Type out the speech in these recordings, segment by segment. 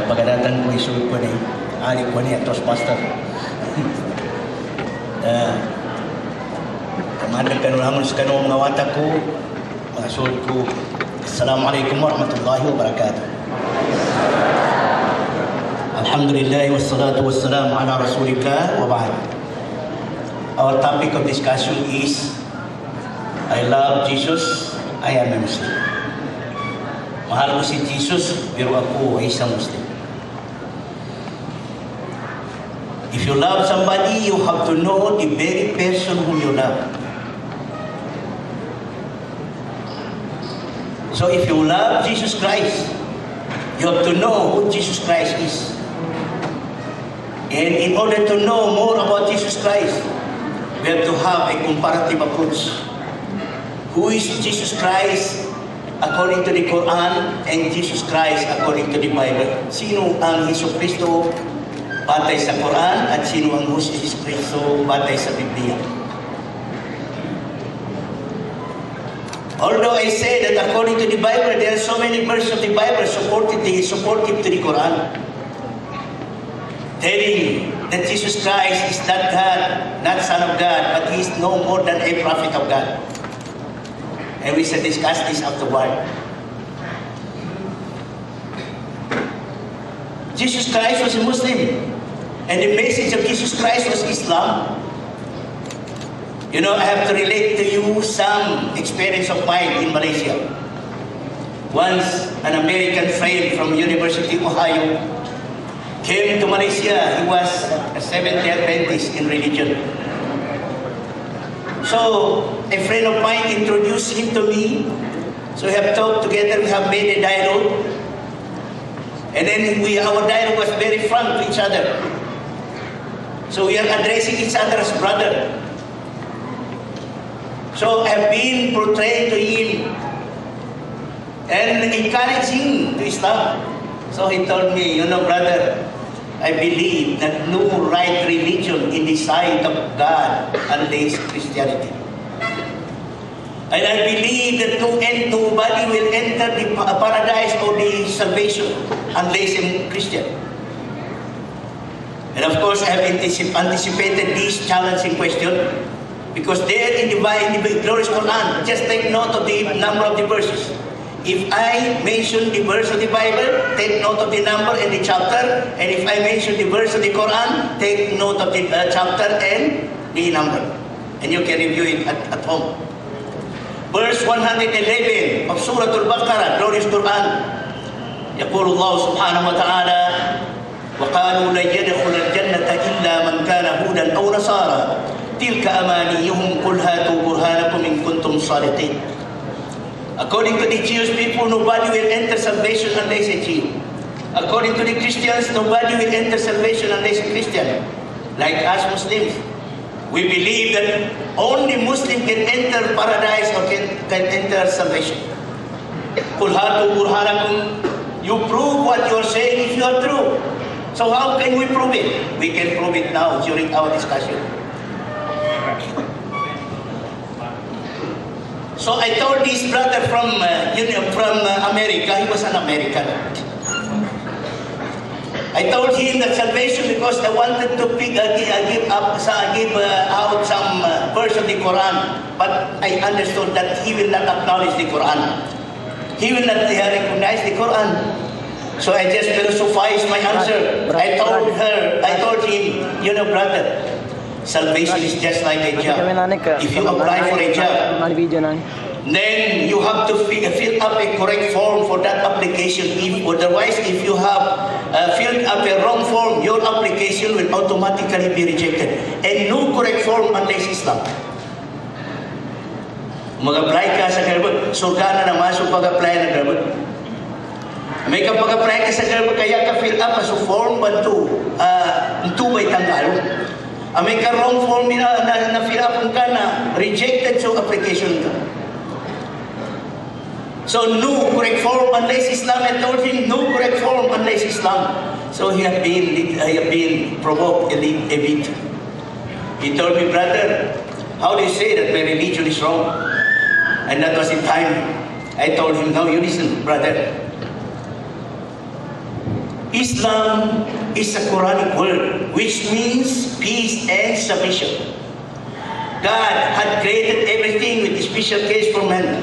pagkadatan ko isulod ko ni alik ko niya, tos pastor. Kamadang kanulangon sa kanong mga watak ko, mga sulod ko, Assalamualaikum warahmatullahi wabarakatuh. Alhamdulillah wassalatu wassalamu ala rasulillah wa ba'd. Our topic of discussion is I love Jesus, I am a Muslim. Mahal ko si Jesus, pero ako ay isang Muslim. If you love somebody, you have to know the very person whom you love. So if you love Jesus Christ, you have to know who Jesus Christ is. And in order to know more about Jesus Christ, we have to have a comparative approach. Who is Jesus Christ according to the Quran and Jesus Christ according to the Bible? Sino ang Hesus Kristo batay sa Quran at sino ang Hesus Kristo batay sa Biblia? Although I say that according to the Bible, there are so many verses of the Bible supportive to the Quran, telling that Jesus Christ is not God, not Son of God, but He is no more than a prophet of God. And we shall discuss this afterward. Jesus Christ was a Muslim, and the message of Jesus Christ was Islam. You know, I have to relate to you some experience of mine in Malaysia. Once, an American friend from University of Ohio came to Malaysia. He was a Seventh-day Adventist in religion. So, a friend of mine introduced him to me. So we have talked together, we have made a dialogue. And then our dialogue was very frank to each other. So we are addressing each other as brother. So I have been portraying to him and encouraging to Islam. So he told me, you know, brother, I believe that no right religion in the sight of God unless Christianity. And I believe that nobody will enter the paradise or the salvation unless a Christian. And of course, I have anticipated this challenging question because there in the glorious Quran, just take note of the number of the verses. If I mention the verse of the Bible, take note of the number and the chapter. And if I mention the verse of the Quran, take note of the chapter and the number. And you can review it at home. Verse 111 of Surah Al-Baqarah, glorious Quran. يقول الله سبحانه وتعالى وقالوا لن يدخل الجنة إلا من كان هودا أو نصارى تلك أمانيهم قل هاتوا برهانكم إن كنتم صادقين. According to the Jewish people, nobody will enter salvation unless a Jew. According to the Christians, nobody will enter salvation unless a Christian. Like us Muslims, we believe that only Muslim can enter paradise or can enter salvation. قل هاتوا برهانكم. You prove what you are saying if you are true. So how can we prove it? We can prove it now during our discussion. So I told this brother from America, he was an American. I told him that salvation because I wanted to give out some verse of the Quran, but I understood that he will not acknowledge the Quran. He will not recognize the Quran. So I just philosophized my answer. I told him, you know, brother, salvation is just like a job. If you apply for a job, then you have to fill up a correct form for that application. Otherwise, if you have filled up a wrong form, your application will automatically be rejected. And no correct form unless Islam. Mag-apply ka sa Garbat, surga na masuk pag-apply na Garbat. May kapag-apply ka sa Garbat, kaya ka fill up sa form bantu, bay tanggal. May ka wrong form na fill up ka na rejected sa application ka. So no correct form unless Islam. I told him no correct form unless Islam. So I have been provoked a bit. He told me, brother, how do you say that my religion is wrong? And that was the time I told him, now you listen, brother. Islam is a Quranic word which means peace and submission. God had created everything with a special case for man.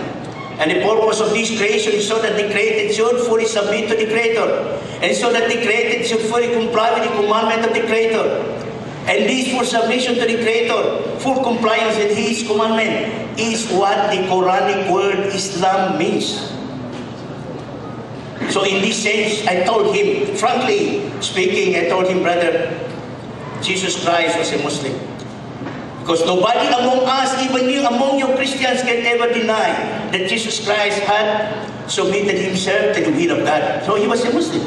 And the purpose of this creation is so that the created should fully submit to the Creator. And so that the created should fully comply with the commandment of the Creator. And this full submission to the Creator, full compliance with His commandment, is what the Quranic word Islam means. So in this sense, I told him, frankly speaking, I told him, brother, Jesus Christ was a Muslim. Because nobody among us, even you, among you Christians, can ever deny that Jesus Christ had submitted himself to the will of God. So he was a Muslim.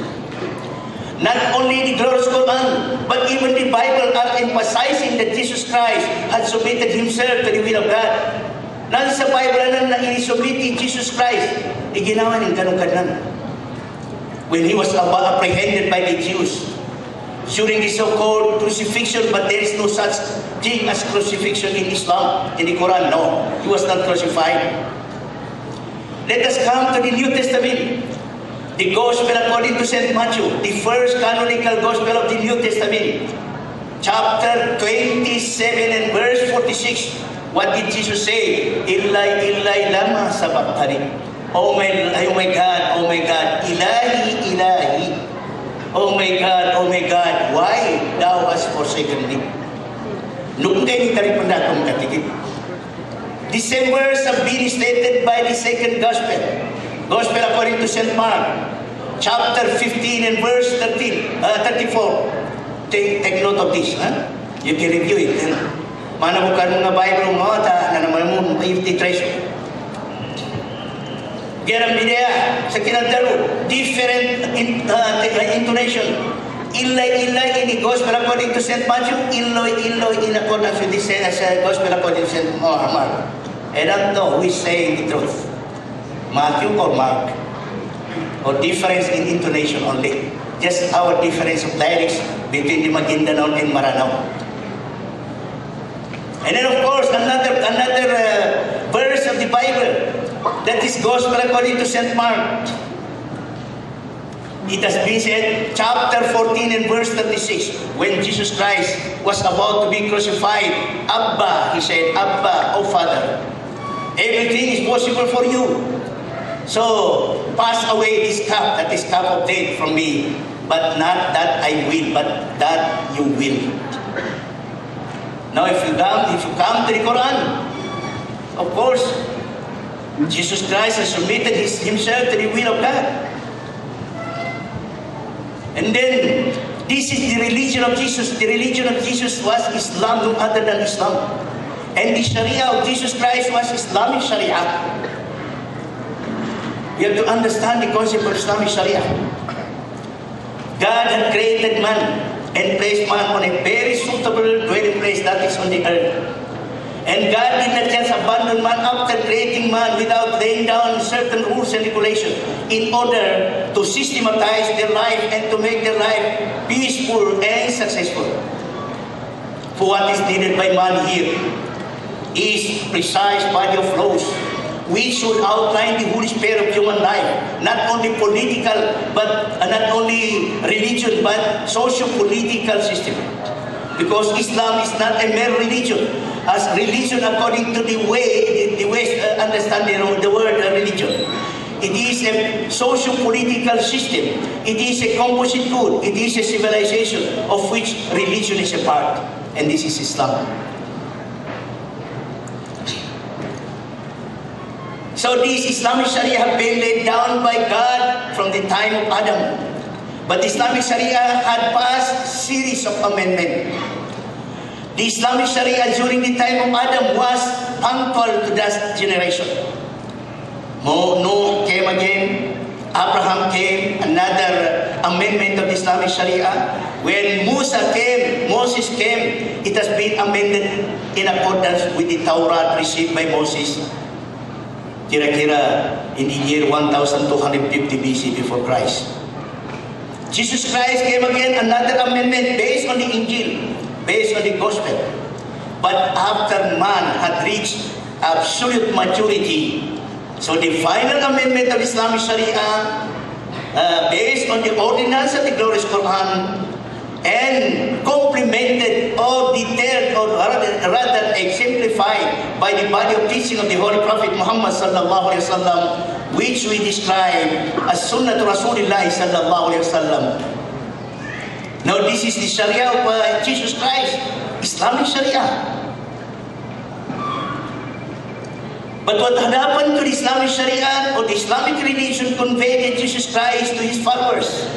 Not only the glorious Quran, but even the Bible are emphasizing that Jesus Christ had submitted himself to the will of God. Nasa sa Bible na inisubmit Jesus Christ, iginawa ng ganun-ganon. When he was apprehended by the Jews during the so-called crucifixion, but there is no such thing as crucifixion in Islam, in the Quran. No, he was not crucified. Let us come to the New Testament. The Gospel according to St. Matthew, the first canonical Gospel of the New Testament, chapter 27 and verse 46. What did Jesus say? Illai lama sabaqtani. Oh my God, Ilahi, Ilahi. Oh my God, why thou hast forsaken me? Nungkay ni taripandatong katikit. The same words have been stated by the second Gospel. Gospel according to St. Mark, chapter 15 and verse 34. Take note of this. Huh? You can review it. Manabukan mo na Bible mo, na naman mo, treasure. Garam idea sa kinagdaro, different intonation. Illay in the Gospel according to St. Matthew, illoy in accordance with the Gospel according to St. Mark. I don't know who is saying the truth, Matthew or Mark, or difference in intonation only. Just our difference of dialects between the Maguindanao and Maranao. And then of course another verse of the Bible. That is Gospel according to St. Mark. It has been said, chapter 14 and verse 36, when Jesus Christ was about to be crucified, Abba, he said, Abba, O Father, everything is possible for you. So, pass away this cup, that is cup of death from me, but not that I will, but that you will. Now, if you come to the Quran, of course, Jesus Christ has submitted himself to the will of God. And then, this is the religion of Jesus. The religion of Jesus was Islam, no other than Islam. And the Sharia of Jesus Christ was Islamic Sharia. We have to understand the concept of Islamic Sharia. God had created man and placed man on a very suitable dwelling place, that is on the earth. And God did not just abandon man after creating man without laying down certain rules and regulations in order to systematize their life and to make their life peaceful and successful. For what is needed by man here is precise body of laws which should outline the whole sphere of human life, not only political, but not only religion, but socio-political system. Because Islam is not a mere religion. As religion according to the way the West understanding of the word religion. It is a socio-political system. It is a composite good. It is a civilization of which religion is a part. And this is Islam. So this Islamic Sharia have been laid down by God from the time of Adam. But Islamic Sharia had passed series of amendments. The Islamic Sharia during the time of Adam was punctual to that generation. Noah came again, Abraham came, another amendment of the Islamic Sharia. When Moses came, it has been amended in accordance with the Torah received by Moses, kira-kira in the year 1250 BC before Christ. Jesus Christ came again, another amendment based on the Injil, based on the Gospel. But after man had reached absolute maturity, so the final amendment of Islamic Sharia based on the ordinance of the glorious Quran, and complemented or detailed or rather exemplified by the body of teaching of the Holy Prophet Muhammad sallallahu alaihi wasallam, which we describe as Sunnah Rasulullah sallallahu alaihi wasallam. Now this is the Sharia of Jesus Christ, Islamic Sharia. But what had happened to the Islamic Sharia or the Islamic religion conveyed in Jesus Christ to his followers?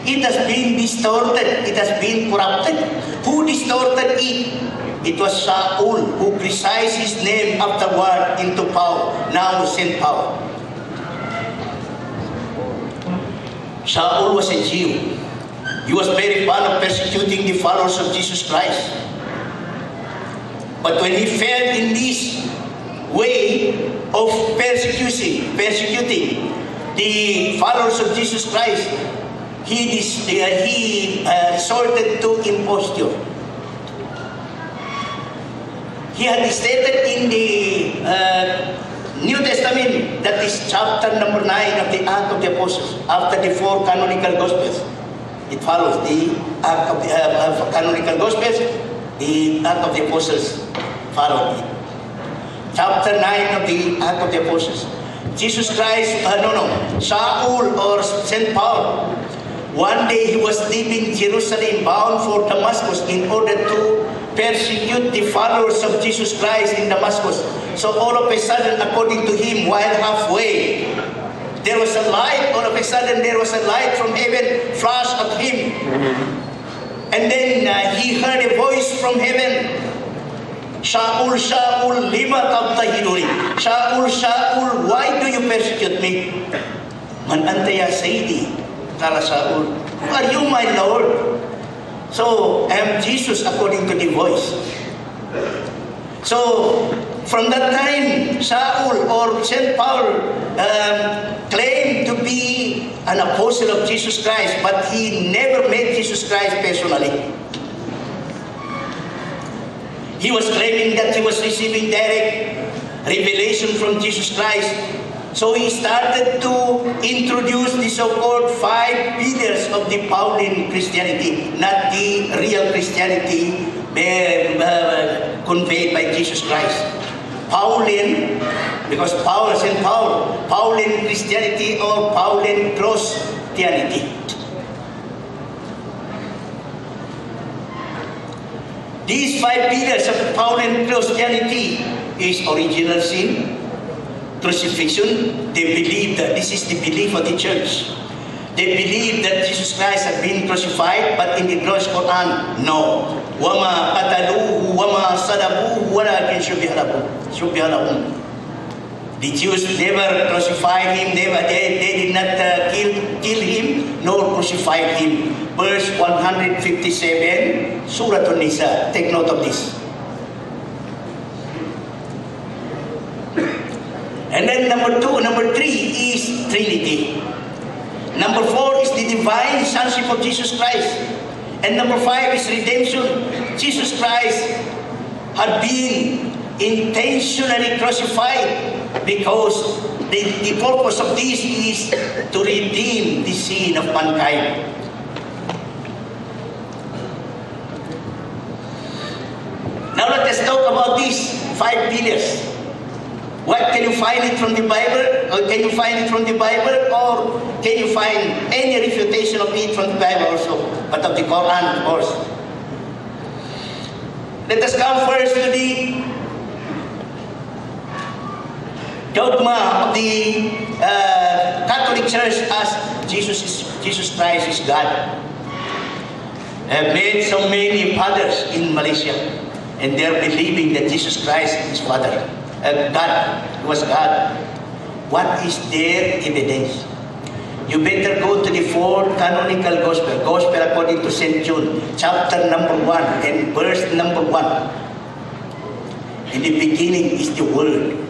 It has been distorted. It has been corrupted. Who distorted it? It was Shaul, who precised his name afterward into Paul, now Saint Paul. Shaul was a Jew. He was very fond of persecuting the followers of Jesus Christ. But when he fell in this way of persecuting the followers of Jesus Christ, he resorted to imposture. He had stated in the New Testament, that is chapter number 9 of the Act of the Apostles, after the 4 canonical Gospels. It follows the Act of the canonical Gospels, the Act of the Apostles followed it. Chapter 9 of the Act of the Apostles. Jesus Christ, Shaul or Saint Paul, one day he was leaving Jerusalem bound for Damascus in order to persecute the followers of Jesus Christ in Damascus. So all of a sudden, according to him, while halfway, there was a light. All of a sudden, there was a light from heaven flash at him. And then he heard a voice from heaven. Shaul, Shaul, lima tabtahiduni? Shaul, Shaul, why do you persecute me? Man anta ya Sayyidi, qala Shaul, who are you, my Lord? So, I am Jesus according to the voice. So, from that time, Shaul or Saint Paul claimed to be an apostle of Jesus Christ, but he never met Jesus Christ personally. He was claiming that he was receiving direct revelation from Jesus Christ. So he started to introduce the so-called 5 pillars of the Pauline Christianity, not the real Christianity conveyed by Jesus Christ. Pauline, because Saint Paul, Pauline Christianity or Pauline Christianity. These 5 pillars of Pauline Christianity is original sin, crucifixion. They believe that this is the belief of the church. They believe that Jesus Christ had been crucified, but in the glorious Quran, no. وَمَا قَتَلُوهُ وَمَا صَلَبُوهُ وَلَكِنْ شُبِّهَ لَهُمْ. The Jews never crucified him, they did not kill him, nor crucified him. Verse 157, Surah An-Nisa. Take note of this. And then number 3 is Trinity. Number 4 is the divine sonship of Jesus Christ. And number 5 is redemption. Jesus Christ had been intentionally crucified because the purpose of this is to redeem the sin of mankind. Now let us talk about these 5 pillars. What, can you find it from the Bible? Or can you find it from the Bible? Or can you find any refutation of it from the Bible also? But of the Quran, of course. Let us come first to the dogma of the Catholic Church as Jesus Christ is God. I have met so many fathers in Malaysia, and they are believing that Jesus Christ is Father. God was God. What is their evidence? You better go to the 4th canonical Gospel, Gospel according to St. John, chapter number 1 and verse number 1. In the beginning is the Word.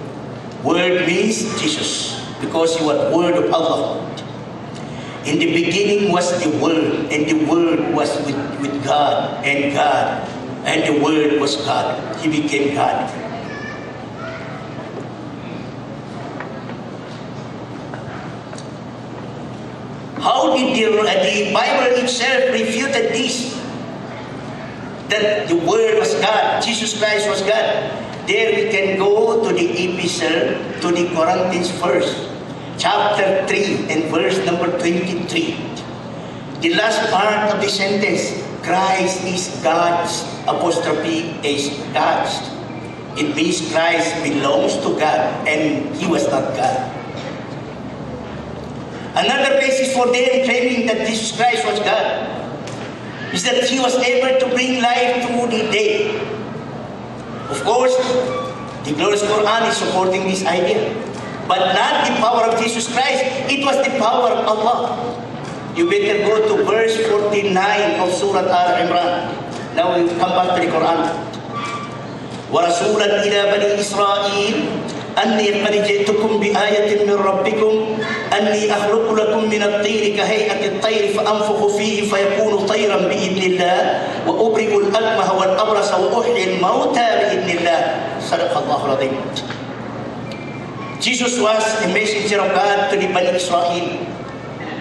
Word means Jesus, because he was Word of Allah. In the beginning was the Word, and the Word was with God, and the Word was God. He became God. if the Bible itself refuted this, that the Word was God, Jesus Christ was God, there we can go to the epistle to the Corinthians first, chapter 3 and verse number 23. The last part of the sentence, Christ is God's, apostrophe is God's. It means Christ belongs to God and He was not God. Another basis for them claiming that Jesus Christ was God is that He was able to bring life to the dead. Of course, the glorious Quran is supporting this idea, but not the power of Jesus Christ. It was the power of Allah. You better go to verse 49 of Surah Al-Imran. Now we come back to the Quran. وَرَسُولًا إِلَى بَنِي إِسْرَائِيلَ أَنِّي قَدْ جِئْتُكُمْ بِآيَةٍ مِّن رَّبِّكُمْ أَنِّي أَخْلُقُ لَكُم مِّنَ الطِّينِ كَهَيْئَةِ الطَّيْرِ فَأَنفُخُ فِيهِ فَيَكُونُ طَيْرًا بِإِذْنِ اللَّهِ وَأُبْرِئُ الْأَكْمَهَ وَالْأَبْرَصَ وَأُحْيِي الْمَوْتَىٰ بِإِذْنِ اللَّهِ صدق الله العظيم. Jesus was the messenger of God to the Bani Israel.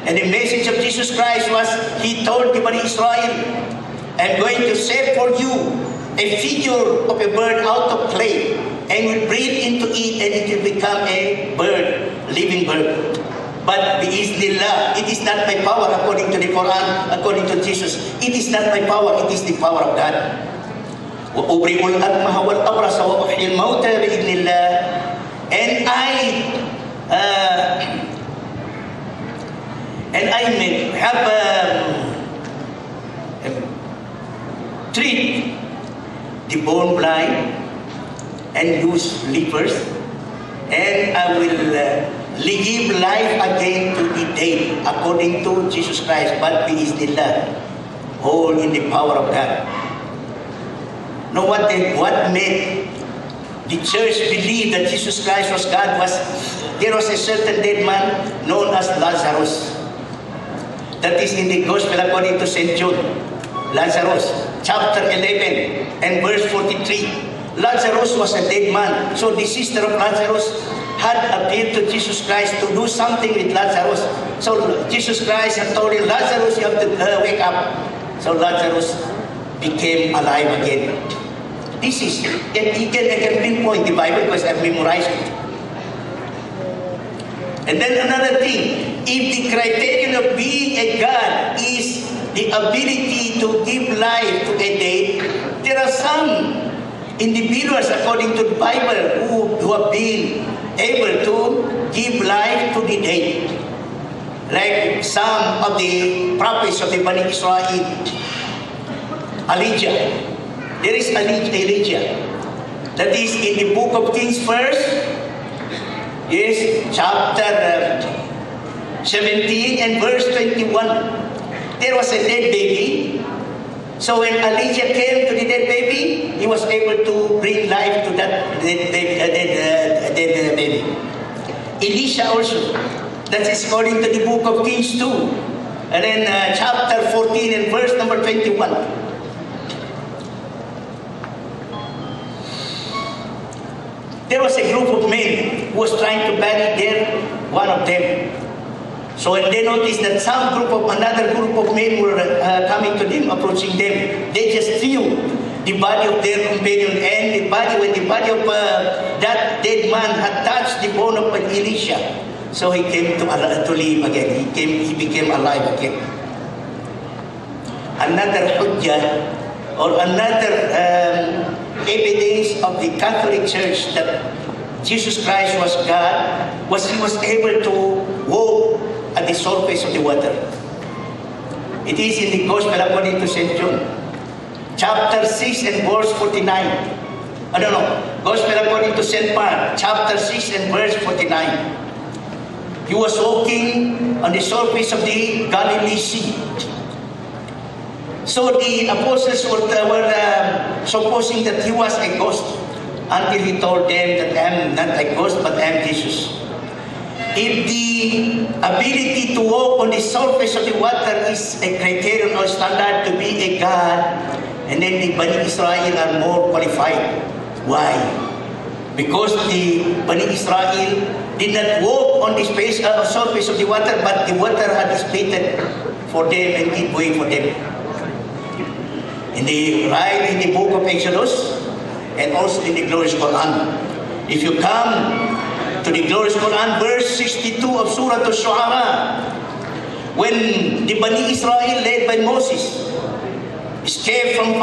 And the message of Jesus Christ was, He told the Bani Israel, I'm going to set for you a figure of a bird out of clay, and will breathe into it, and it will become a bird, living bird. But biiznillah, it is not my power according to the Quran, according to Jesus. It is not my power, it is the power of God. وَأُبْرِئُ الْأَكْمَهَ وَالْأَبْرَصَ وَأُحْيِي الْمَوْتَىٰ بِإِذْنِ اللَّهِ. And I may have treat the born blind and use lepers, and I will give life again to the dead according to Jesus Christ, but biiznillah, all in the power of God. Now what made the church believe that Jesus Christ was God was, there was a certain dead man known as Lazarus. That is in the Gospel according to St. John. Lazarus, chapter 11 and verse 43. Lazarus was a dead man. So the sister of Lazarus had appealed to Jesus Christ to do something with Lazarus. So Jesus Christ had told him, Lazarus, you have to wake up. So Lazarus became alive again. This is, I can pinpoint the Bible because I've memorized it. And then another thing, if the criterion of being a God is the ability to give life to a dead, there are some individuals, according to the Bible, who have been able to give life to the dead. Like some of the prophets of the Bani Israel. Elijah. There is Elijah. That is in the book of Kings first. Yes, chapter 17 and verse 21. There was a dead baby. So when Elijah came to the dead baby, he was able to bring life to that dead baby. Elisha also. That is according to the book of Kings 2. And then chapter 14 and verse number 21. There was a group of men who was trying to bury one of them. So when they noticed that another group of men were coming to them, approaching them, they just threw the body of their companion, and when the body of that dead man had touched the bone of Elisha, so he came to live again. He became alive again. Another hujjah or another evidence of the Catholic Church that Jesus Christ was God was He was able to walk at the surface of the water. It is in the Gospel according to St. John, chapter 6 and verse 49. Gospel according to St. Mark, chapter 6 and verse 49. He was walking on the surface of the Galilee Sea. So the apostles were supposing that he was a ghost until he told them that I am not a ghost but I am Jesus. If the ability to walk on the surface of the water is a criterion or standard to be a God, and then the Bani Israel are more qualified. Why? Because the Bani Israel did not walk on the surface of the water, but the water had split for them and gave way for them. In the book of Exodus and also in the glorious Quran. If you come to the glorious Quran, verse 62 of Surah Al-Shu'ara, when the Bani Israel led by Moses escaped from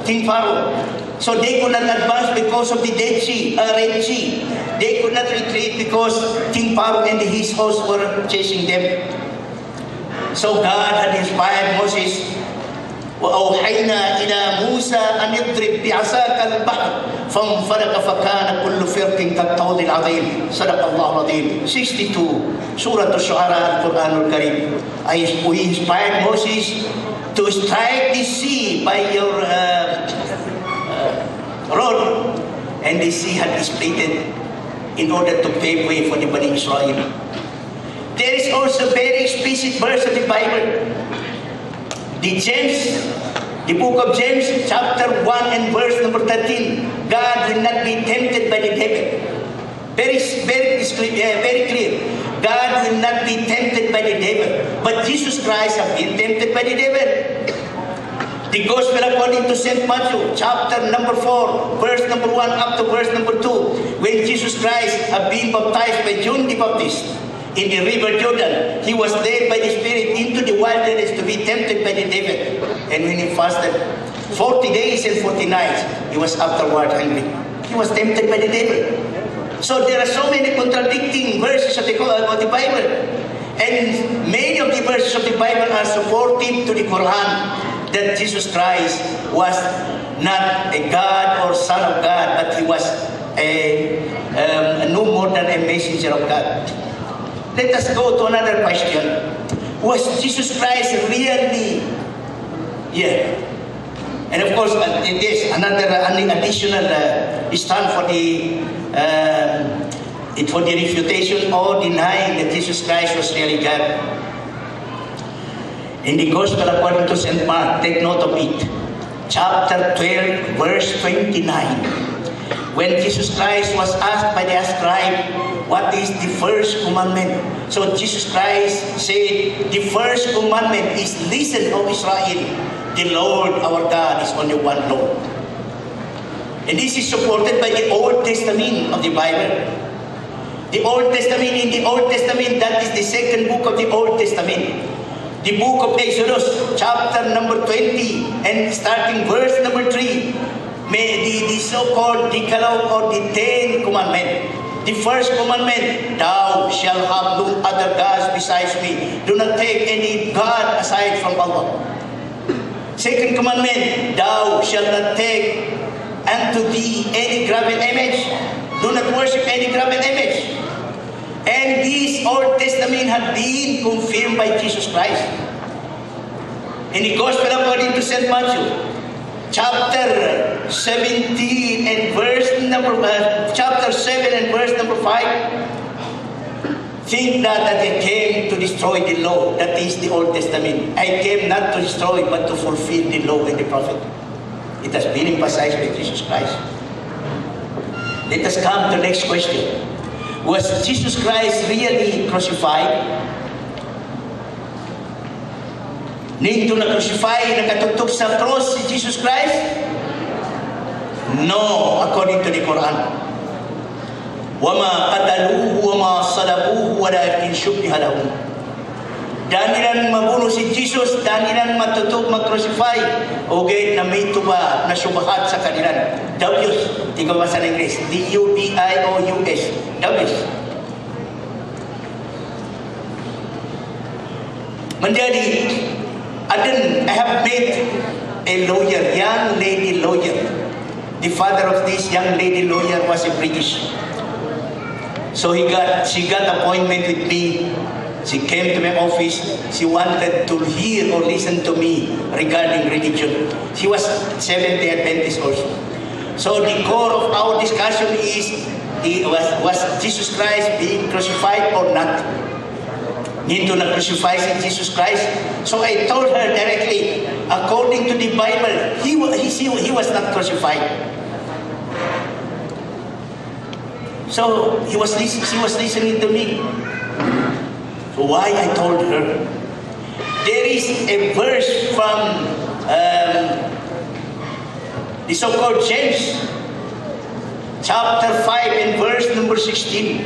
King Pharaoh, so they could not advance because of the Red Sea. They could not retreat because King Pharaoh and his host were chasing them. So God had inspired Moses, وَأَوْحَيْنَا إِلَى مُوسَى أَنْ يَضْرِبْ بِعَصَاكَ الْبَحْرَ فَانْفَلَقَ فَكَانَ كُلُّ فِرْقٍ كَالطَّوْدِ الْعَظِيمِ صدق الله العظيم. 62, Surah Al-Shu'ara, Al-Quran Al-Karim. We inspired Moses to strike the sea by your rod, and the sea had split in order to pave way for the Bani Israel. There is also a very explicit verse of the Bible. The book of James, chapter 1 and verse number 13. God will not be tempted by the devil. Very clear. God will not be tempted by the devil. But Jesus Christ has been tempted by the devil. The Gospel according to St. Matthew, chapter number 4, verse number 1 up to verse number 2. When Jesus Christ had been baptized by John the Baptist in the river Jordan, he was led by the Spirit into the wilderness to be tempted by the devil. And when he fasted 40 days and 40 nights, he was afterward hungry. He was tempted by the devil. So there are so many contradicting verses of the Bible. And many of the verses of the Bible are supportive to the Quran that Jesus Christ was not a God or Son of God, but he was no more than a messenger of God. Let us go to another question. Was Jesus Christ really? Yeah. And of course, it is another additional stand for the refutation or denying that Jesus Christ was really God. In the Gospel according to St. Mark, take note of it. Chapter 12, verse 29. When Jesus Christ was asked by the scribe, what is the first commandment? So Jesus Christ said, the first commandment is, listen, O Israel, the Lord our God is only one Lord. And this is supported by the Old Testament of the Bible. The Old Testament, in the Old Testament, that is the second book of the Old Testament. The book of Exodus, chapter number 20, and starting verse number 3, the so-called Decalogue or the 10 commandment. The first commandment, thou shalt have no other gods besides me. Do not take any God aside from Allah. Second commandment, thou shalt not take unto thee any graven image. Do not worship any graven image. And this Old Testament had been confirmed by Jesus Christ. In the Gospel according to St. Matthew, chapter 17 and verse number chapter 7 and verse number 5. Think not that I came to destroy the law, that is the Old Testament. I came not to destroy but to fulfill the law and the prophet. It has been emphasized by Jesus Christ. Let us come to the next question. Was Jesus Christ really crucified? Nito na crucify, nakatutok sa cross si Jesus Christ? No, according to the Quran. وَمَا قَتَلُوهُ وَمَا صَلَبُوهُ وَلَكِنْ شُبِّهَ لَهُمْ. Danilan mabuno si Jesus, danilan matutok mag-crucify, okay, na may tuba, na subahat sa kanilan. W's, tingnan ba sa English? D-U-B-I-O-U-S. W's. Menjadi, I have met a lawyer, young lady lawyer. The father of this young lady lawyer was a British. So she got appointment with me. She came to my office. She wanted to hear or listen to me regarding religion. She was Seventh-day Adventist also. So the core of our discussion is, was Jesus Christ being crucified or not? Nito na crucify si Jesus Christ. So I told her directly, according to the Bible, he was not crucified. So she was listening to me. So why I told her? There is a verse from the so-called James, chapter 5 and verse number 16.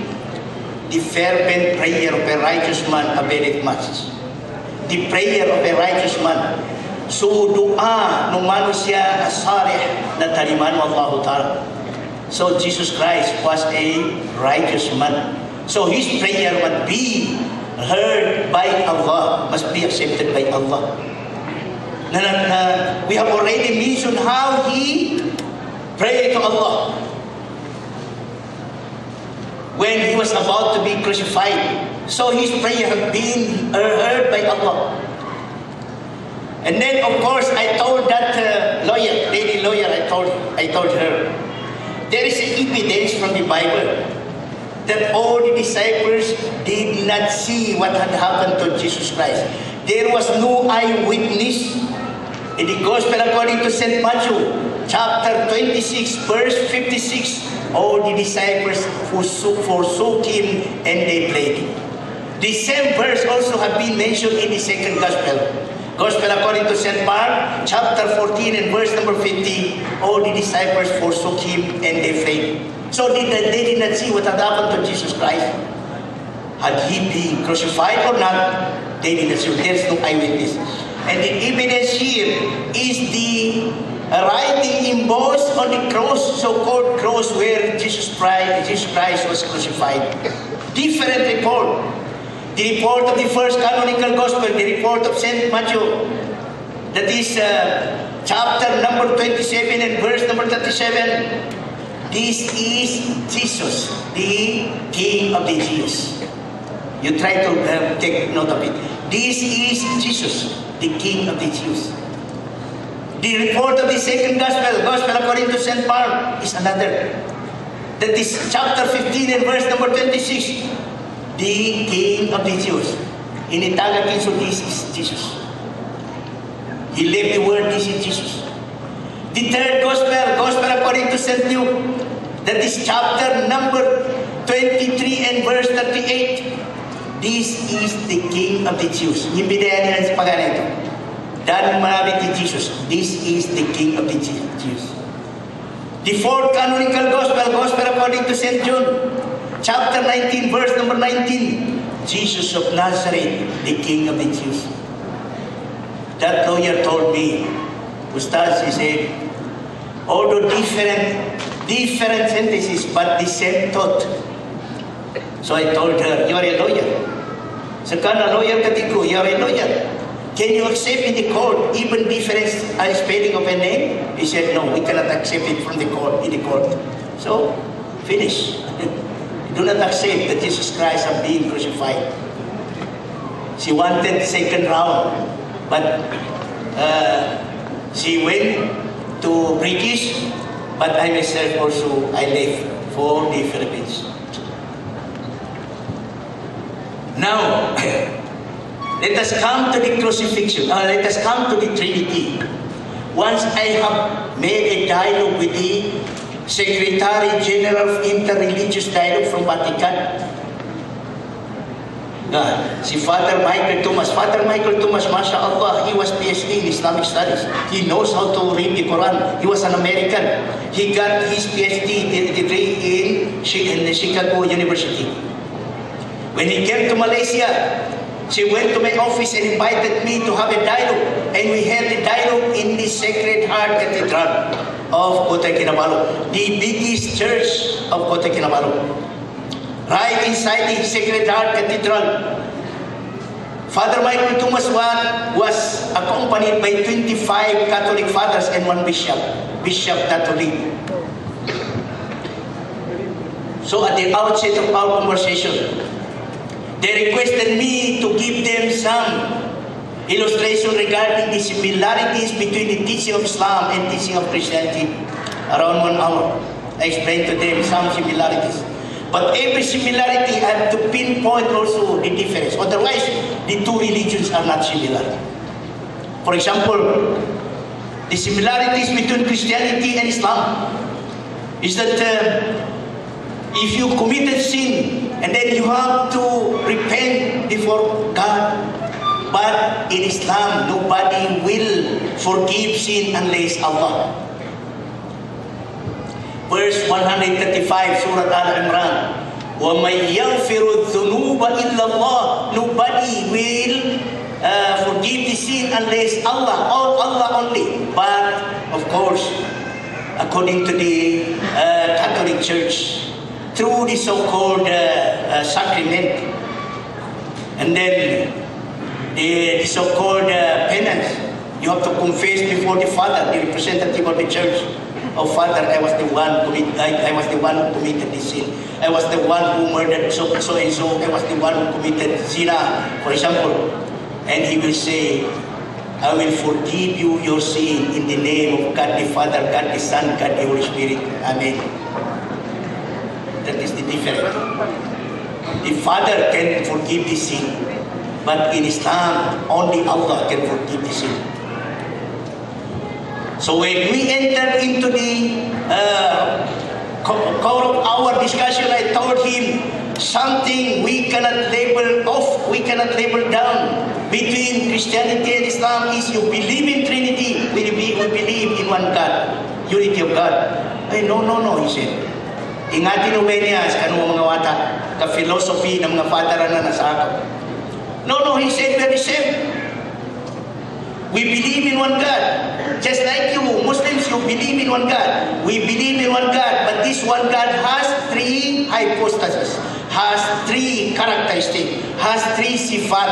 The fervent prayer of a righteous man availeth much. The prayer of a righteous man. So doa nung mano siya asarih na taliman wa Allah Ta'ala. So Jesus Christ was a righteous man. So his prayer must be heard by Allah, must be accepted by Allah. We have already mentioned how he prayed to Allah when he was about to be crucified. So his prayer had been heard by Allah. And then of course I told that lady lawyer, I told her, there is evidence from the Bible that all the disciples did not see what had happened to Jesus Christ. There was no eyewitness. In the Gospel according to St. Matthew, chapter 26, verse 56, all the disciples forsook him and they fled. The same verse also have been mentioned in the second Gospel. Gospel according to St. Mark, chapter 14 and verse number 50, all the disciples forsook him and they fled. So they did not see what had happened to Jesus Christ. Had he been crucified or not, they did not see. There's no eyewitness. And the evidence here is the writing embossed on the cross, so-called cross where Jesus Christ was crucified. Different report. The report of the first canonical gospel, the report of St. Matthew, that is chapter number 27 and verse number 37. This is Jesus, the King of the Jews. You try to take note of it. This is Jesus, the King of the Jews. The report of the second gospel, gospel according to St. Mark, is another. That is chapter 15 and verse number 26. The King of the Jews. In Italian, so this is Jesus. He left the word, this is Jesus. The third gospel, gospel according to St. Luke, that is chapter number 23 and verse 38. This is the King of the Jews. Himbidayan nila sa pagana ito. Dahil marami ni Jesus. This is the King of the Jews. The fourth canonical gospel, gospel according to St. John, chapter 19, verse number 19. Jesus of Nazareth, the King of the Jews. That lawyer told me, Ustaz, he said, although different sentences, but the same thought. So I told her, you are a lawyer. Sakana lawyer katiku, you are a lawyer. Can you accept in the court even different spelling of a name? He said, no, we cannot accept it from the court, in the court. So, finish. Do not accept that Jesus Christ is being crucified. She wanted second round, but she went to British, but I myself also, I left for the Philippines. Now, let us come to the crucifixion. Let us come to the Trinity. Once I have made a dialogue with the Secretary General of Interreligious Dialogue from Vatican, si Father Michael Thomas. Father Michael Thomas, mashallah, he was PhD in Islamic Studies. He knows how to read the Quran. He was an American. He got his PhD degree in the Chicago University. When he came to Malaysia, she went to my office and invited me to have a dialogue. And we held a dialogue in the Sacred Heart Cathedral of Cotabato, the biggest church of Cotabato. Right inside the Sacred Heart Cathedral, Father Michael Thomas was accompanied by 25 Catholic fathers and one bishop, Bishop Catholic. So at the outset of our conversation, they requested me to give them some illustration regarding the similarities between the teaching of Islam and teaching of Christianity. Around 1 hour, I explained to them some similarities. But every similarity had to pinpoint also the difference. Otherwise, the two religions are not similar. For example, the similarities between Christianity and Islam is that If you committed sin, and then you have to repent before God. But in Islam, nobody will forgive sin unless Allah. Verse 135, Surah Al-Imran. وَمَنْ يَغْفِرُ الذُّنُوبَ إِلَّا اللَّهِ. Nobody will forgive the sin unless Allah, or Allah only. But, of course, according to the Catholic Church, through the so-called sacrament, and then the so-called penance, you have to confess before the Father, the representative of the Church. Oh Father, I was the one who committed this sin. I was the one who murdered so and so. I was the one who committed zina, for example. And he will say, I will forgive you your sin in the name of God the Father, God the Son, God the Holy Spirit. Amen. That is the difference. The Father can forgive the sin, but in Islam, only Allah can forgive the sin. So when we entered into the core of our discussion, I told him something we cannot label off, we cannot label down between Christianity and Islam is you believe in Trinity, we believe in one God, unity of God. Ay, no, he said. Ingatin mo niya sa kanong mga wata, ka-philosophy ng mga father na nasa ako. No, he said we're the same. We believe in one God. Just like you, Muslims, you believe in one God. We believe in one God, but this one God has three hypostases, has three characteristics, has three sifat.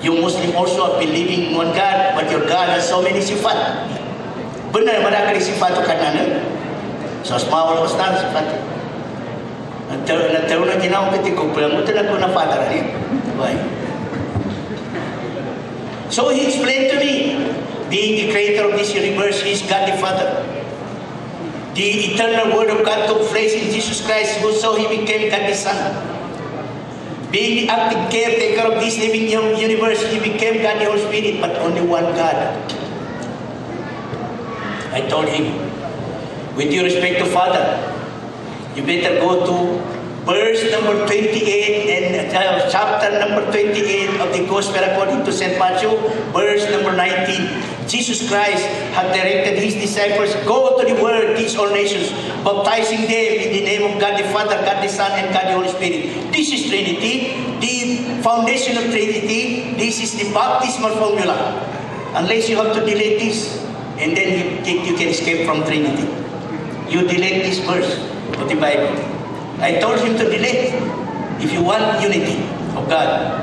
You Muslim also are believing in one God, but your God has so many sifat. Benar madakali sifat itu kanan. So asmaul husna sifat. Nataw na ginawa ko pulang mo talaga na father ni. Why? So he explained to me, being the creator of this universe, he is God the Father. The eternal Word of God took place in Jesus Christ, so he became God the Son. Being the active caretaker of this living universe, he became God the Holy Spirit, but only one God. I told him, with due respect to Father, you better go to verse number 28 and chapter number 28 of the Gospel according to St. Matthew, verse number 19. Jesus Christ had directed his disciples, go to the world, teach all nations, baptizing them in the name of God the Father, God the Son, and God the Holy Spirit. This is Trinity, the foundation of Trinity. This is the baptismal formula. Unless you have to delete this, and then you can escape from Trinity. You delete this verse of the Bible. I told him to delete if you want unity of God.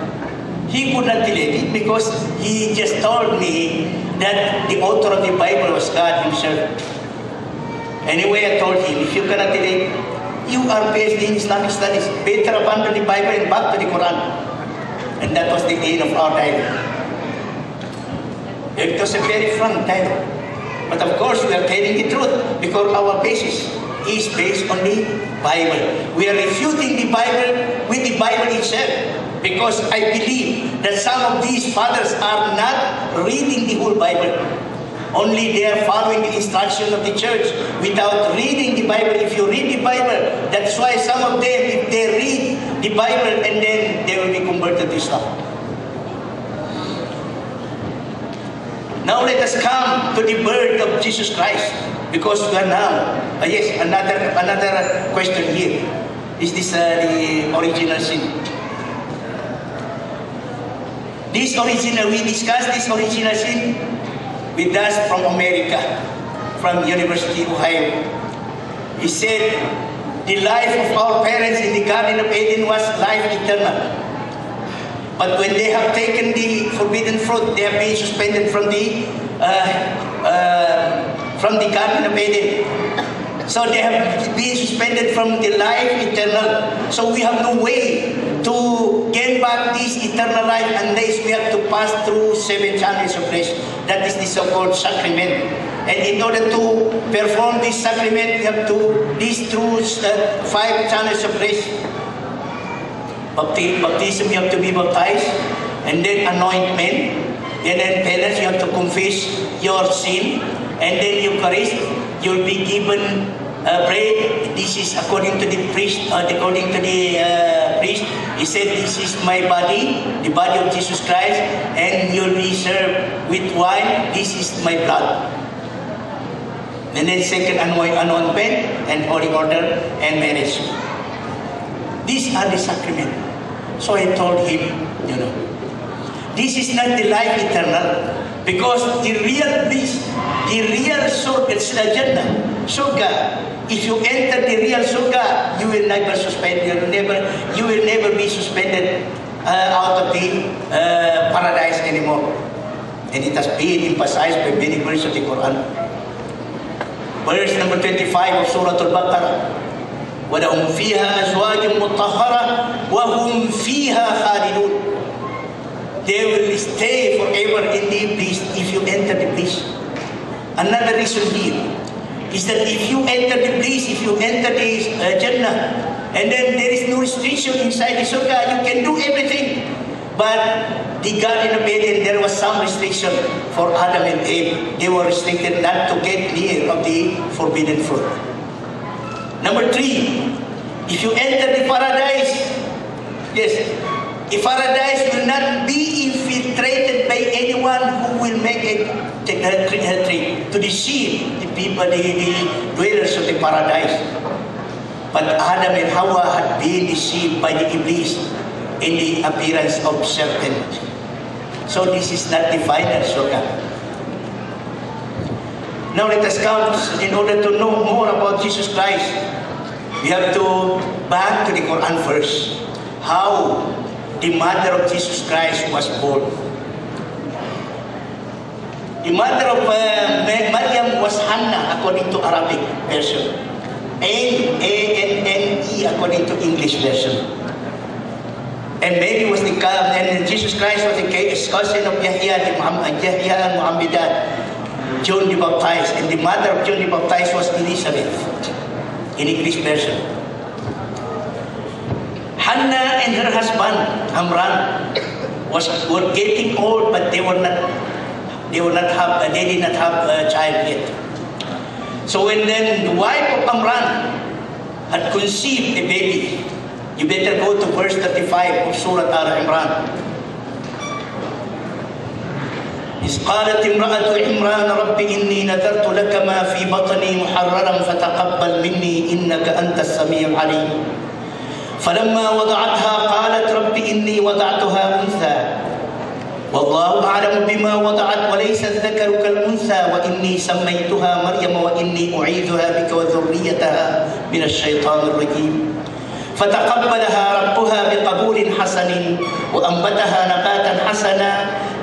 He could not delete it because he just told me that the author of the Bible was God himself. Anyway, I told him, if you cannot delete, you are PhD in Islamic studies. Better abandon the Bible and back to the Quran. And that was the end of our dialogue. It was a very frank dialogue. But of course, we are telling the truth because our basis is based on the Bible. We are refuting the Bible with the Bible itself because I believe that some of these fathers are not reading the whole Bible. Only they are following the instruction of the church without reading the Bible. If you read the Bible, that's why some of them, if they read the Bible and then they will be converted to Islam. Now let us come to the birth of Jesus Christ. Because we are now, yes, another question here. Is this the original sin? We discussed this original sin with us from America, from University of Ohio. He said, the life of our parents in the Garden of Eden was life eternal. But when they have taken the forbidden fruit, they have been suspended from the Garden of Eden. So they have been suspended from the life eternal. So we have no way to gain back this eternal life unless we have to pass through 7 channels of grace. That is the so-called sacrament. And in order to perform this sacrament, we have to these through 5 channels of grace. Baptism, you have to be baptized, and then anointment, and then penance, you have to confess your sin, and then Eucharist, you'll be given bread. This is according to the priest. Priest, he said, "This is my body, the body of Jesus Christ, and you'll be served with wine. This is my blood." And then second anointment and holy order and marriage. These are the sacrament. So I told him, this is not the life eternal, because the real bliss, the real Jannah, surga. If you enter the real surga, you will never suspend. You will never be suspended out of the paradise anymore. And it has been emphasized by many verses of the Quran. Verse number 25 of Surah Al-Baqarah. وَلَهُمْ فِيهَا أَزْوَاجٌ مُطَهَّرَةٌ وَهُمْ فِيهَا خَالِدُونَ. They will stay forever in the bliss if you enter the bliss. Another reason here is that if you enter the bliss, if you enter the Jannah, and then there is no restriction inside the Surga, you can do everything. But the Garden of Eden, there was some restriction for Adam and Eve. They were restricted not to get near of the forbidden fruit. Number 3, if you enter the paradise, yes, the paradise will not be infiltrated by anyone who will make a tree to deceive the people, the dwellers of the paradise. But Adam and Hawa had been deceived by the Iblis in the appearance of serpent. So this is not the final surga. Now let us come, in order to know more about Jesus Christ, we have to back to the Quran first. How the mother of Jesus Christ was born. The mother of Maryam was Hannah according to Arabic version. A-N-N-E according to English version. And Mary was and Jesus Christ was the cousin of Yahya and Muhammadan, John the Baptist, and the mother of John the Baptist was Elizabeth in English version. Hannah and her husband Amran were getting old, but they did not have a child yet. So when then the wife of Amran had conceived a baby, you better go to verse 35 of Surah Al-Imran. إذ قالت امرأة عمران رب إني نذرت لك ما في بطني محررا فتقبل مني إنك أنت السميع العليم فلما وضعتها قالت رب إني وضعتها أنثى والله أعلم بما وضعت وليس الذكر كالأنثى وإني سميتها مريم وإني أعيذها بك وذريتها من الشيطان الرجيم فتقبلها ربها بقبول حسن وأنبتها نباتا حسنا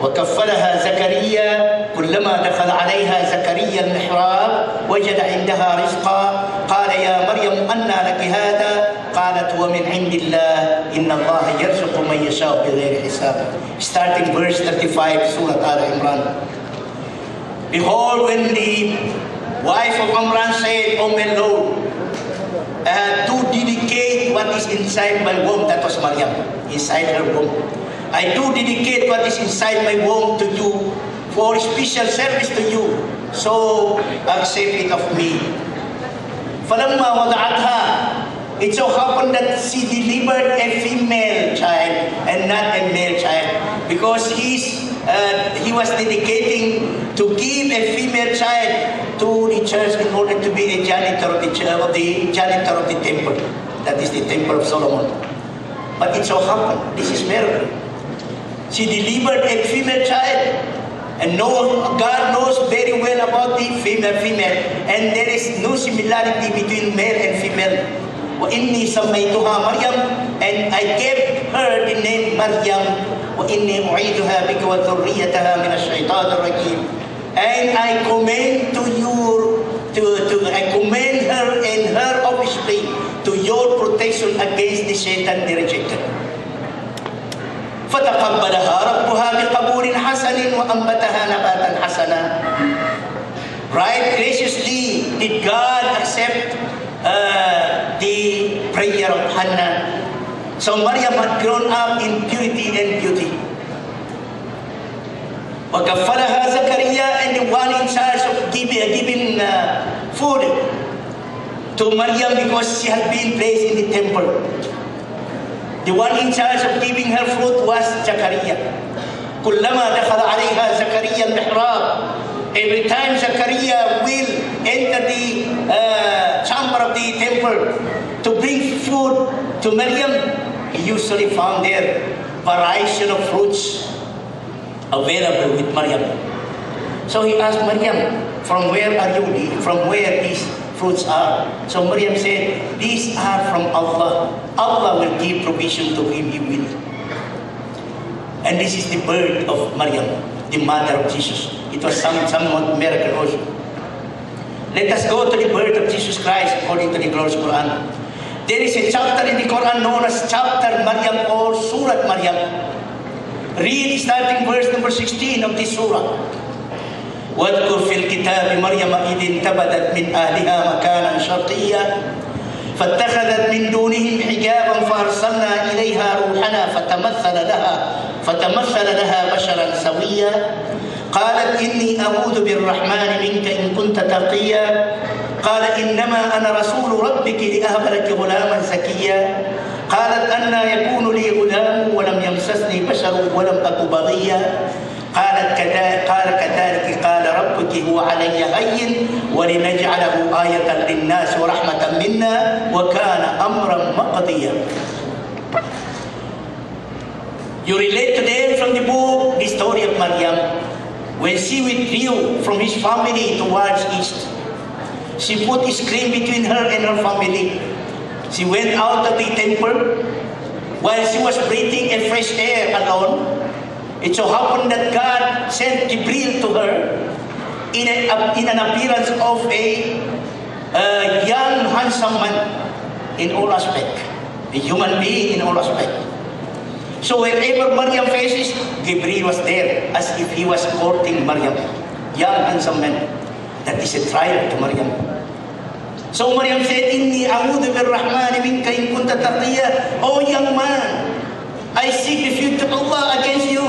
وكفلها زكريا كلما دخل عليها زكريا المحراب وجد عندها رزقا قال يا مريم أنى لك هذا قالت ومن عند الله إن الله يرزق من يشاء بغير حساب. Starting verse 35 Surah Al-Imran. Behold, when the wife of Amran said, O my Lord, to dedicate what is inside my womb, that was Maryam, inside her womb. I do dedicate what is inside my womb to you for special service to you. So accept it of me. فَلَمَّا وَضَعَتْهَا, it so happened that she delivered a female child and not a male child, because he was dedicating to give a female child to the church in order to be a janitor of the temple. That is the temple of Solomon. But it so happened, this is miracle. She delivered a female child, and God knows very well about the female, and there is no similarity between male and female. وَإِنِّي سَمَّيْتُهَا مَرْيَمْ, and I gave her the name Maryam. وَإِنِّي أُعِيذُهَا بِكَ وَذُرِّيَّتَهَا مِنَ الشَّيْطَانِ الرَّجِيمِ, and I commend to you, I commend her and her offspring to your protection against the Satan they rejected. فَتَقَبَّلَهَا رَبُّهَا بِقَبُولٍ حَسَنٍ وَأَنبَتَهَا نَبَاتًا حَسَنًا. Right graciously did God accept the prayer of Hannah. So Maryam had grown up in purity and beauty. وَكَفَّلَهَا زَكَرِيَّا, and the one in charge of giving food to Maryam because she had been placed in the temple. The one in charge of giving her fruit was Zachariah. كلما دخل عليها زكريا المحراب. Every time Zachariah will enter the chamber of the temple to bring food to Maryam, he usually found there variety of fruits available with Maryam. So he asked Maryam, from where are you? From where these fruits are? So Maryam said, these are from Allah. Allah will give provision to him he will. And this is the birth of Maryam, the mother of Jesus. It was somewhat miracle also. Let us go to the birth of Jesus Christ according to the glorious Quran. There is a chapter in the Quran known as chapter Maryam or Surah Maryam. Read starting verse number 16 of this surah. واذكر في الكتاب مريم إذ انتبذت من أهلها مكانا شرقيا فاتخذت من دونهم حجابا فأرسلنا إليها روحنا فتمثل لها بشرا سويا قالت إني أعوذ بالرحمن منك إن كنت تقيا قال إنما أنا رسول ربك لأهب لك غلاما زكيا قالت أنى يكون لي غلام ولم يمسسني بشر ولم أك بغيا قال كذلك قال ربك هو علي هين ولنجعله آية للناس ورحمة منا وكان أمرا مقضيا. You relate today from the book the story of Maryam. When she withdrew from his family towards east, she put a screen between her and her family. She went out of the temple while she was breathing a fresh air alone. It so happened that God sent Jibril to her in an appearance of a young, handsome man in all aspects, a human being in all aspects. So wherever Maryam faces, Jibril was there as if he was courting Maryam, young, handsome man. That is a trial to Maryam. So Maryam said, Inni a'udhu bir-Rahmani minka in kunta taqiyya. Oh young man, I seek refuge to Allah against you,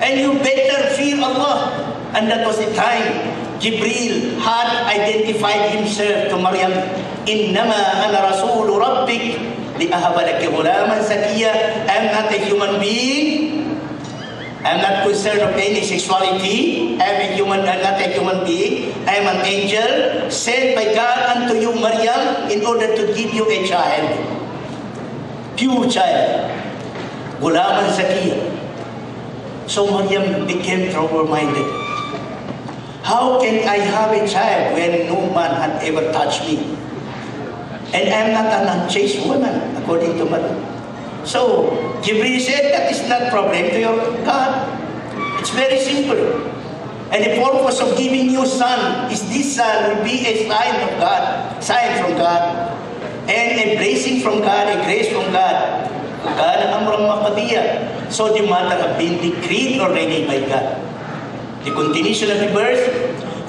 and you better fear Allah. And that was the time Jibril had identified himself to Maryam. Innama ana rasulu rabbik li'ahaba laki ghulaman zakiyya. I am not a human being. I am not concerned of any sexuality. I am not a human being. I am an angel sent by God unto you, Maryam, in order to give you a child, pure child. Ghulaman Zakiyya. So Maryam became trouble-minded. How can I have a child when no man had ever touched me? And I am not an unchaste woman, according to Maryam. So Jibril said, that is not problem to your God. It's very simple. And the purpose of giving you son is this son will be a sign of God, sign from God, and a blessing from God, a grace from God. So the matter had been decreed already by God. The continuation of the verse,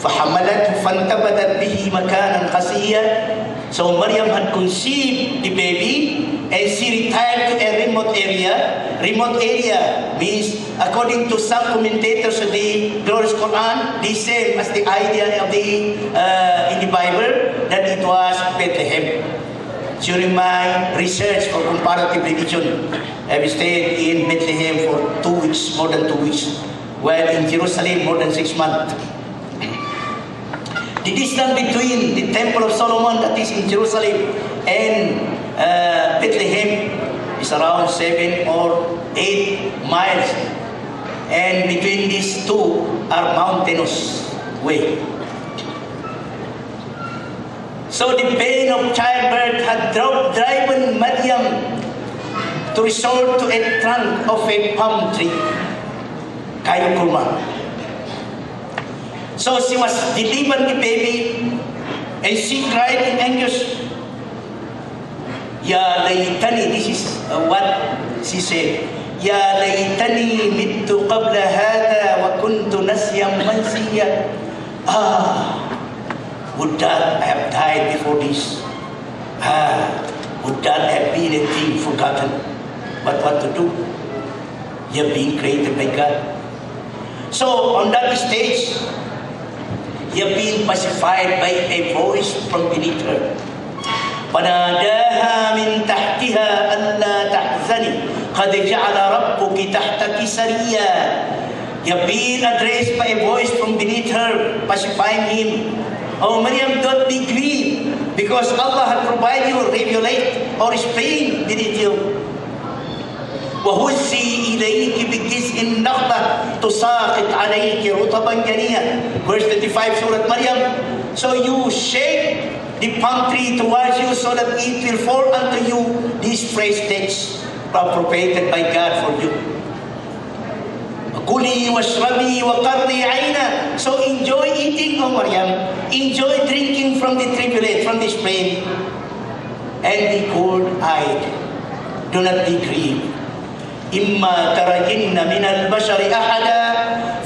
فَحَمَلَتْهُ فَانْتَبَذَتْ بِهِ مَكَانًا قَصِيًّا. So Maryam had conceived the baby and she retired to a remote area. Remote area means, according to some commentators of the glorious Quran, the same as the idea of the in the Bible, that it was Bethlehem. During my research for comparative religion, I've stayed in Bethlehem for 2 weeks, more than 2 weeks, while in Jerusalem more than 6 months. The distance between the Temple of Solomon, that is in Jerusalem, and Bethlehem is around 7 or 8 miles. And between these two are mountainous way. So the pain of childbirth had driven Maryam to resort to a trunk of a palm tree, kayu kurma. So she was delivering the baby, and she cried in anguish. Ya laytani, this is what she said. Ya laytani mittu qabla hada wa kuntu nasyam mansiya. Would that I have died before this? Would that have been a thing forgotten? But what to do? You're being created by God. So on that stage, you're being pacified by a voice from beneath her. فناداها من تحتها ألا تحزني قد جعل ربك تحتك سريا. You're being addressed by a voice from beneath her, pacifying him. Oh Maryam, don't be grieved, because Allah had provided you, regulate or explain beneath you. وهزي إليك بجزء النخلة تساقط عليك رطبا جنيا. Verse 35, Surah Maryam. So you shake the palm tree towards you so that it will fall unto you these fresh dates appropriated by God for you. Kuli washrabi wa qarri aina. So enjoy eating, O Maryam. Enjoy drinking from the tribulate, from the spring. And be cold-eyed. Do not be grieved. إما ترجن من البشر أحدا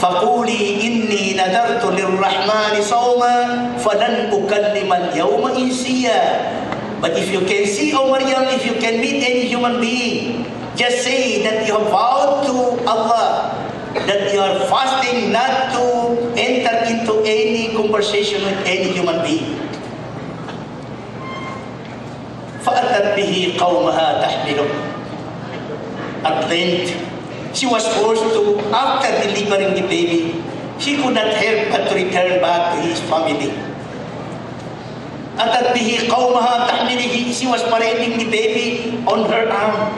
فقولي إني نذرت للرحمن صوما فلن أكلم اليوم إنسيا. But if you can see, O Maryam, if you can meet any human being, just say that you have vowed to Allah that you are fasting not to enter into any conversation with any human being. فأتت به قومها تحمله. At length, she was forced to, after delivering the baby, she could not help but to return back to his family. Atat bihi qawmaha tahmilihi. She was parading the baby on her arm.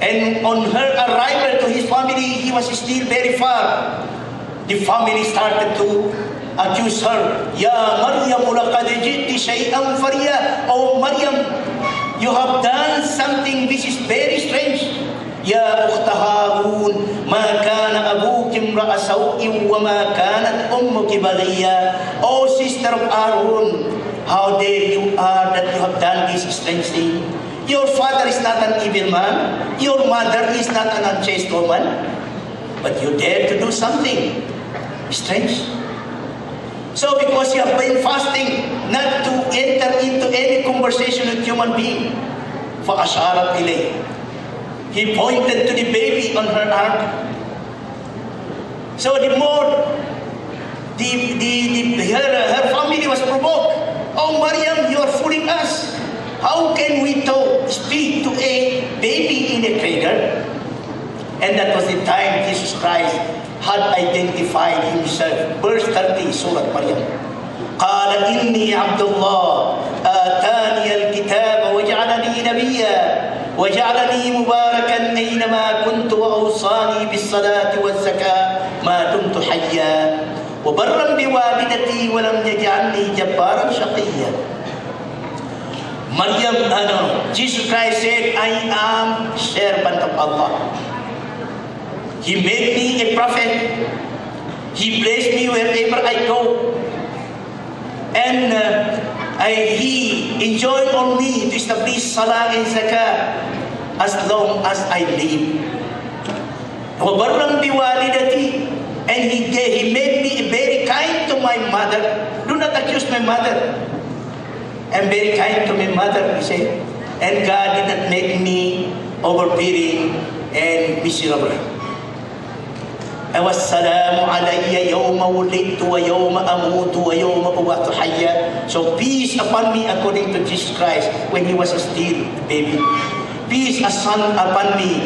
And on her arrival to his family, he was still very far. The family started to accuse her. Ya Maryam, laqad ji'ti shay'an fariya. Oh Maryam, you have done something which is very strange. Ya ukhta Harun, ma kana abuki imra'a saw'in wa ma kanat ummuki baghiya. Oh sister of Harun, how dare you are that you have done this strange thing. Your father is not an evil man. Your mother is not an unchaste woman. But you dare to do something strange. So because you have been fasting not to enter into any conversation with human being, فَأَشَارَتْ إِلَيْهِ. He pointed to the baby on her arm. So the more her family was provoked. Oh Maryam, you are fooling us. How can we speak to a baby in a cradle? And that was the time Jesus Christ had identified himself. Verse 30, Surah Maryam. قال إني عبد الله آتاني الكتاب وجعلني نبيا وجعلني مباركا أينما كنت وأوصاني بالصلاة والزكاة ما دمت حيا وبرا بوالدتي ولم يجعلني جبارا شقيا. Maryam, Jesus Christ said, I am servant of Allah. He made me a prophet. He blessed me wherever I go. And He enjoined on me to establish Salah and Zakah as long as I live. وَبَرًّا بِوَالِدَتِي. And He made me very kind to my mother. Do not accuse my mother. I'm very kind to my mother, he said. And God did not make me overbearing and miserable. وَالسَّلَامُ عَلَيَّ يَوْمَ وُلِدْتُ وَيَوْمَ أَمُوتُ وَيَوْمَ أُبْعَثُ حَيًّا. So peace upon me according to Jesus Christ when he was still a baby. Peace upon me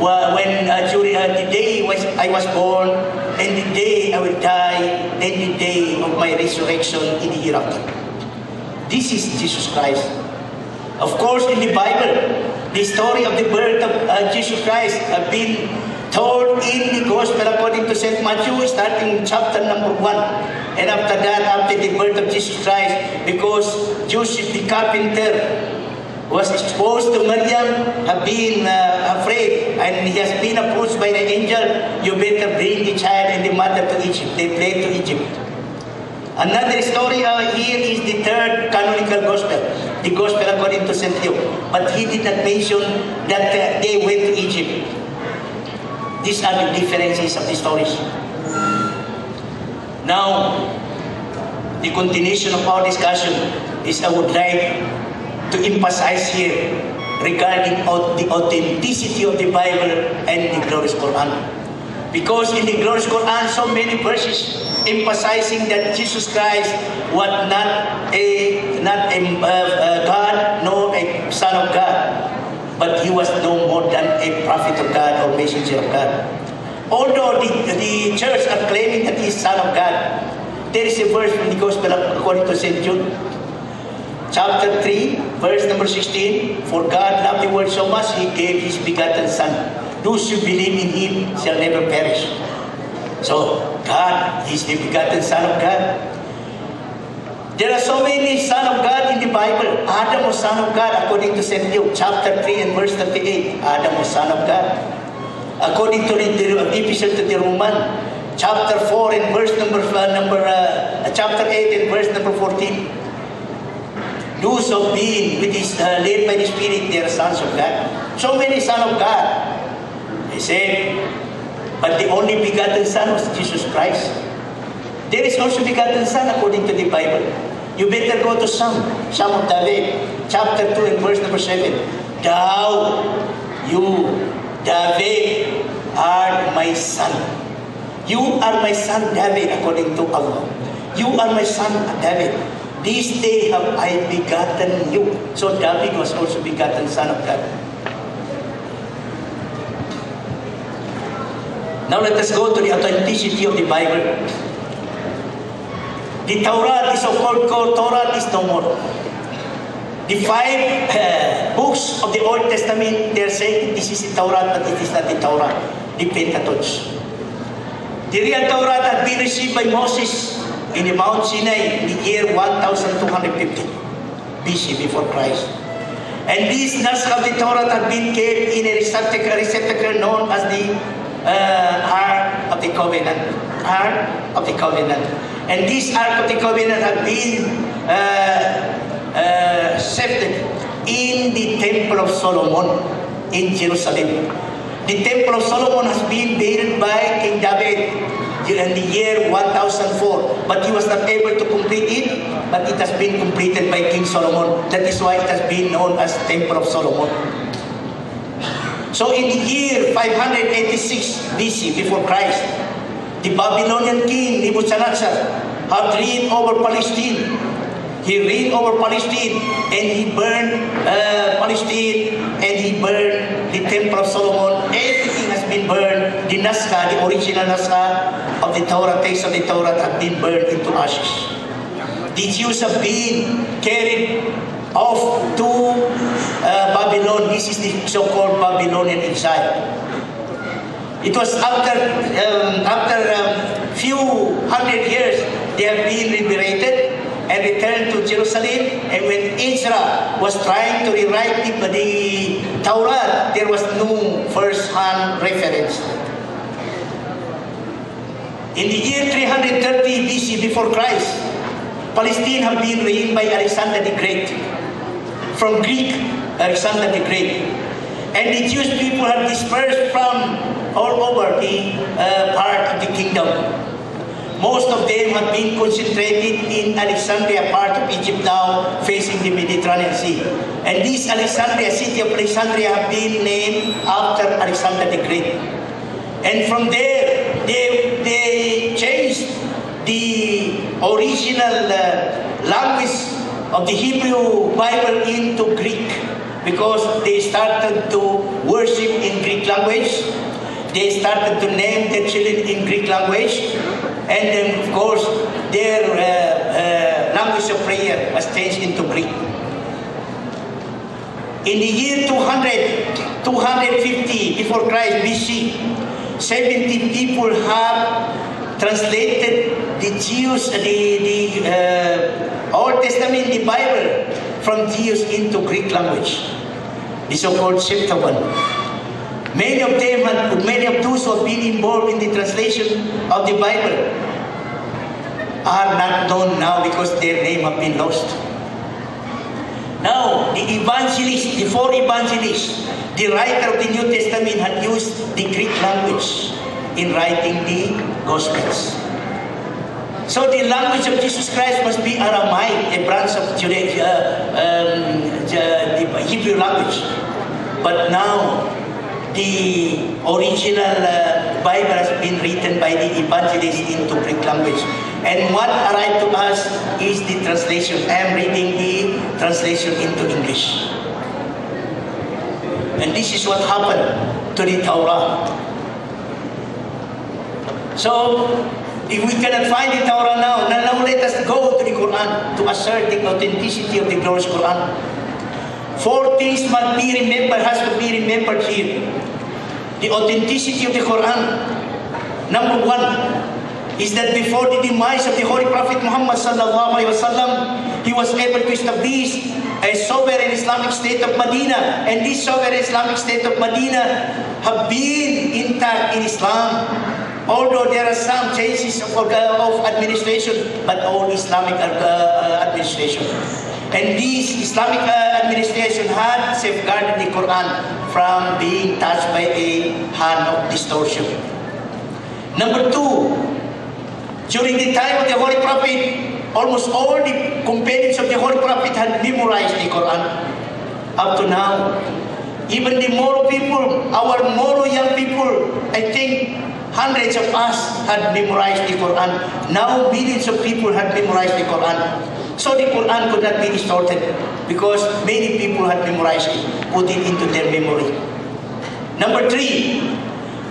when during the day I was born, and the day I will die, and the day of my resurrection in the hereafter. This is Jesus Christ. Of course, in the Bible, the story of the birth of Jesus Christ have been told in the Gospel according to St. Matthew, starting chapter number 1. And after that, after the birth of Jesus Christ, because Joseph the carpenter was exposed to Maryam, have been afraid, and he has been approached by the angel, you better bring the child and the mother to Egypt. They fled to Egypt. Another story here is the third canonical Gospel, the Gospel according to St. Luke. But he did not mention that they went to Egypt. These are the differences of the stories. Now, the continuation of our discussion is I would like to emphasize here regarding the authenticity of the Bible and the glorious Quran. Because in the glorious Quran, so many verses emphasizing that Jesus Christ was not a God, nor a Son of God, but he was no more than a prophet of God or messenger of God. Although the church are claiming that he is Son of God, there is a verse from the Gospel according to St. John, chapter 3, verse number 16. For God loved the world so much, he gave his begotten Son. Those who believe in him shall never perish. So, God is the begotten Son of God. There are so many Son of God in the Bible. Adam was Son of God according to St. Luke, chapter 3 and verse 38. Adam was Son of God. According to the epistle to the Roman, chapter 4 and verse chapter 8 and verse number 14. Those of being which is led by the Spirit, they are sons of God. So many Son of God. They say, but the only begotten Son was Jesus Christ. There is also begotten Son according to the Bible. You better go to Psalm of David, chapter 2 and verse number 7. Thou, you, David, are my son. You are my son, David, according to Allah. You are my son, David. This day have I begotten you. So David was also begotten Son of God. Now let us go to the authenticity of the Bible. The Torah, the so-called Torah, is no more. The 5 books of the Old Testament, they are saying this is the Torah, but it is not the Torah, the Pentateuch. The real Torah had been received by Moses in the Mount Sinai in the year 1250 BC before Christ. And these Naskh of the Torah had been kept in a receptacle known as the Ark of the Covenant. Ark of the Covenant. And this Ark of the Covenant had been safted in the Temple of Solomon in Jerusalem. The Temple of Solomon has been built by King David in the year 1004, but he was not able to complete it, but it has been completed by King Solomon. That is why it has been known as Temple of Solomon. So in the year 586 BC, before Christ, the Babylonian king Nebuchadnezzar had reigned over Palestine. He reigned over Palestine and he burned Palestine and he burned the Temple of Solomon. Everything has been burned. The Naskah, the original Naskah of the Torah, text of the Torah, have been burned into ashes. The Jews have been carried off to Babylon. This is the so-called Babylonian exile. It was after few hundred years they have been liberated and returned to Jerusalem. And when Ezra was trying to rewrite the Torah, there was no first-hand reference. In the year 330 BC before Christ, Palestine had been reigned by Alexander the Great. From Greek, Alexander the Great. And the Jewish people had dispersed from all over the part of the kingdom. Most of them have been concentrated in Alexandria, part of Egypt now, facing the Mediterranean Sea. And this Alexandria, city of Alexandria, have been named after Alexander the Great. And from there, they changed the original language of the Hebrew Bible into Greek, because they started to worship in Greek language. They started to name their children in Greek language. And then, of course, their language of prayer was changed into Greek. In the year 250 before Christ BC, 70 people have translated the Jews, the Old Testament, the Bible, from Jews into Greek language, the so-called Septuagint. Many of those who have been involved in the translation of the Bible are not known now because their name have been lost. Now, the evangelists, the 4 evangelists, the writer of the New Testament had used the Greek language in writing the Gospels. So the language of Jesus Christ must be Aramaic, a branch of the Hebrew language. But now, the original Bible has been written by the evangelists into Greek language. And what arrived to us is the translation. I am reading the translation into English. And this is what happened to the Torah. So, if we cannot find the Torah now let us go to the Quran to assert the authenticity of the glorious Quran. 4 things must be remembered, has to be remembered here. The authenticity of the Quran. Number 1 is that before the demise of the Holy Prophet Muhammad sallallahu alaihi wasallam, he was able to establish a sovereign Islamic state of Medina, and this sovereign Islamic state of Medina have been intact in Islam. Although there are some changes of administration, but all Islamic administration. And this Islamic administration had safeguarded the Quran from being touched by a hand of distortion. Number 2, during the time of the Holy Prophet, almost all the companions of the Holy Prophet had memorized the Quran. Up to now, even the Moro people, our Moro young people, I think hundreds of us had memorized the Quran. Now millions of people had memorized the Quran. So the Quran could not be distorted because many people had memorized it, put it into their memory. Number 3,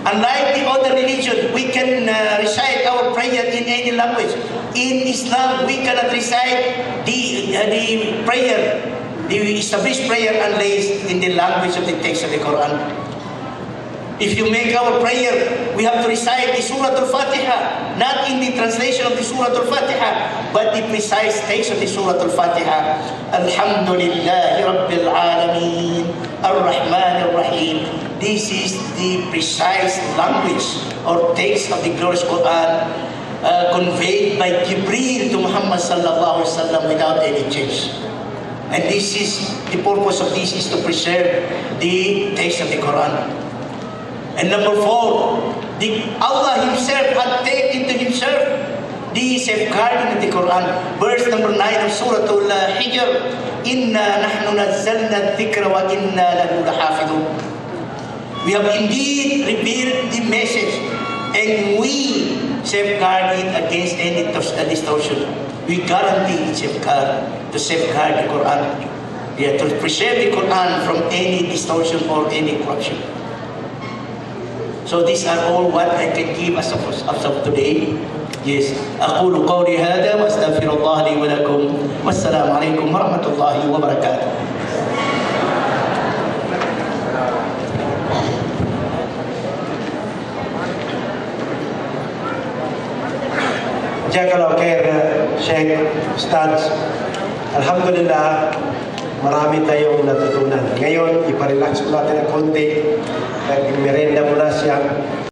unlike the other religion, we can recite our prayer in any language. In Islam, we cannot recite the prayer, the established prayer unless in the language of the text of the Quran. If you make our prayer, we have to recite the Surah Al-Fatiha, not in the translation of the Surah Al-Fatiha, but the precise text of the Surah Al-Fatiha. Alhamdulillahi Rabbil Alameen, Ar-Rahman Ar-Rahim. This is the precise language or text of the glorious Quran conveyed by Jibreel to Muhammad sallallahu alaihi wasallam without any change. And this is, the purpose of this is to preserve the text of the Quran. And number 4, Allah Himself had taken to Himself the safeguarding of the Quran. Verse number 9 of Surah Al-Hijr, Inna nahnu nazzalna dhikra wa inna lahu lahafidun. We have indeed revealed the message and we safeguard it against any distortion. We guarantee its safeguard, to safeguard the Quran. We have to preserve the Quran from any distortion or any corruption. So these are all what I can give as of today. Yes. أقول قولي هذا وأستغفر الله لي ولكم والسلام عليكم ورحمة الله وبركاته. Jazakallah khair Sheikh Ustaz. Alhamdulillah, marami tayong natutunan. Ngayon, iparelax ko natin ng konti. Merenda muna siya.